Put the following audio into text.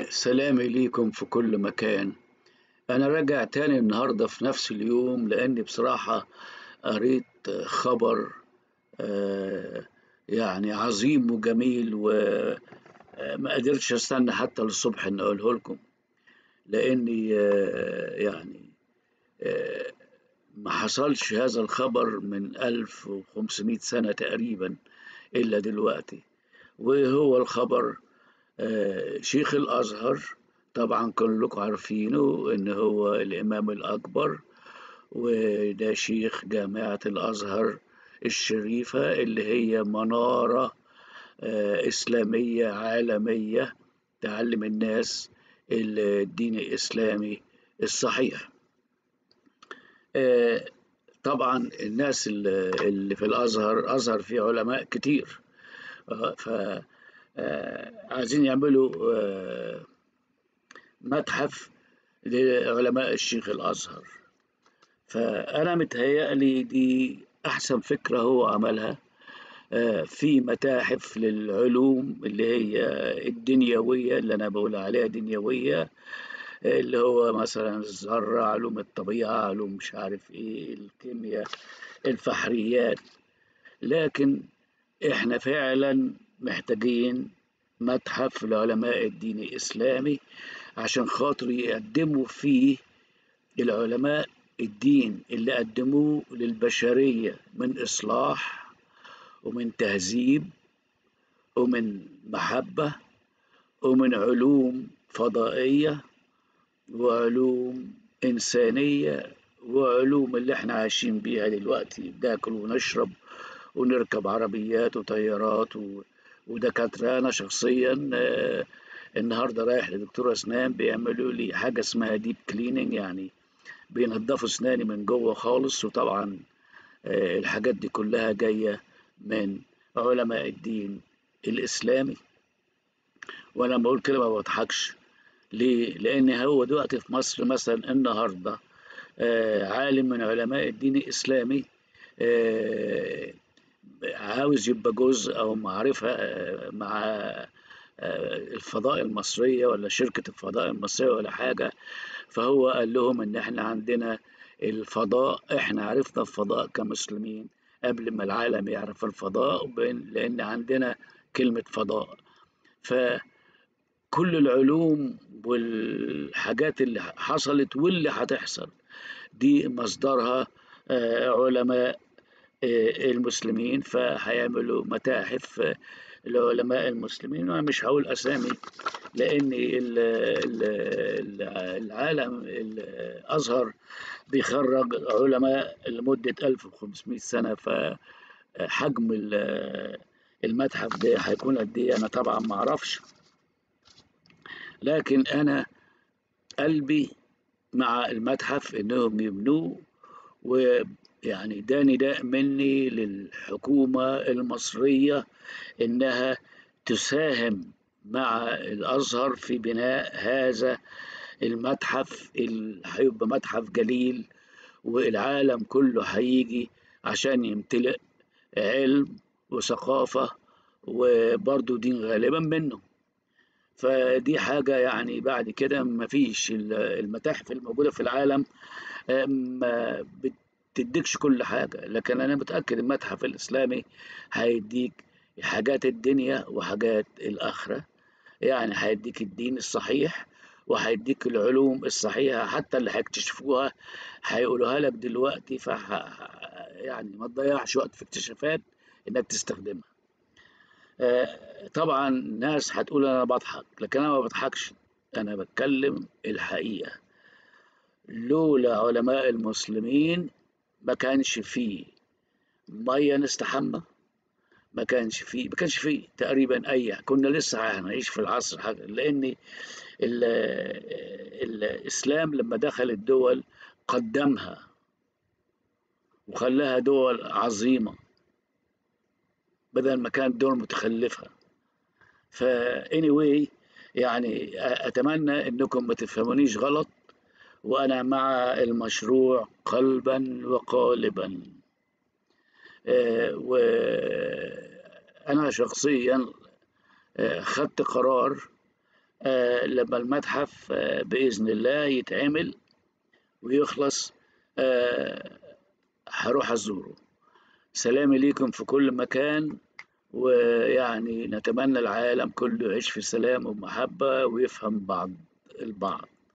سلامي ليكم في كل مكان. أنا راجع تاني النهاردة في نفس اليوم لأني بصراحة قريت خبر آه، يعني عظيم وجميل، وما قدرتش أستنى حتى للصبح إن أقوله لكم. لأني يعني آه، ما حصلش هذا الخبر من 1500 سنة تقريبا إلا دلوقتي. وهو الخبر شيخ الأزهر. طبعا كلكم عارفينه إن هو الإمام الأكبر، وده شيخ جامعة الأزهر الشريفة اللي هي منارة إسلامية عالمية تعلم الناس الدين الإسلامي الصحيح. آه، طبعا الناس اللي في الأزهر، أزهر فيه علماء كتير. ف عايزين يعملوا متحف لعلماء الشيخ الأزهر. فأنا متهيألي دي أحسن فكرة هو عملها. في متاحف للعلوم اللي هي الدنيوية، اللي أنا بقول عليها دنيوية، اللي هو مثلا الذرة، علوم الطبيعة، علوم مش عارف إيه، الكيمياء، الفحريات. لكن إحنا فعلا محتاجين متحف لعلماء الدين الإسلامي عشان خاطر يقدموا فيه العلماء الدين اللي قدموه للبشرية من إصلاح ومن تهذيب ومن محبة ومن علوم فضائية وعلوم إنسانية وعلوم اللي احنا عايشين بيها دلوقتي، بناكل ونشرب ونركب عربيات وطيارات ودكاترة. أنا شخصيا النهاردة رايح لدكتور أسنان بيعملوا لي حاجة اسمها ديب كليننج، يعني بينضفوا أسناني من جوه خالص. وطبعا الحاجات دي كلها جاية من علماء الدين الإسلامي. وأنا بقول كده ما بضحكش. ليه؟ لأن هو دلوقتي في مصر مثلا النهاردة عالم من علماء الدين الإسلامي آه، عاوز يبقى جزء أو معرفة مع الفضاء المصرية ولا شركة الفضاء المصرية ولا حاجة. فهو قال لهم إن إحنا عندنا الفضاء، إحنا عرفنا الفضاء كمسلمين قبل ما العالم يعرف الفضاء، لأن عندنا كلمة فضاء. فكل العلوم والحاجات اللي حصلت واللي هتحصل دي مصدرها علماء المسلمين. فهيعملوا متاحف لعلماء المسلمين. وأنا مش هقول أسامي لأن العالم الأزهر بيخرج علماء لمدة 1500 سنة. فحجم المتحف ده هيكون قد إيه أنا طبعا ما أعرفش. لكن أنا قلبي مع المتحف إنهم يبنوه. ويعني ده نداء مني للحكومة المصرية إنها تساهم مع الأزهر في بناء هذا المتحف اللي هيبقى متحف جليل، والعالم كله هيجي عشان يمتلئ علم وثقافة وبرضه دين غالبا منه. فدي حاجة يعني بعد كده مفيش المتاحف الموجودة في العالم ما بتديكش كل حاجة. لكن أنا متأكد المتحف الإسلامي هيديك حاجات الدنيا وحاجات الآخرة. يعني هيديك الدين الصحيح وهيديك العلوم الصحيحة، حتى اللي هيكتشفوها هيقولوها لك دلوقتي. يعني ما تضيعش وقت في اكتشافات إنك تستخدمها. طبعا ناس هتقول أنا بضحك، لكن أنا ما بضحكش، أنا بتكلم الحقيقة. لولا علماء المسلمين ما كانش فيه مية نستحمى، ما كانش فيه تقريبا كنا لسه هنعيش في العصر حاجة. لأن الإسلام لما دخل الدول قدمها وخلاها دول عظيمة بدل ما كانت دول متخلفة. anyway، يعني أتمنى إنكم ما تفهمونيش غلط، وأنا مع المشروع قلبا وقالبا. وأنا شخصيا خدت قرار لما المتحف بإذن الله يتعمل ويخلص هروح أزوره. سلامي ليكم في كل مكان، ويعني نتمنى العالم كله يعيش في سلام ومحبة ويفهم بعض البعض.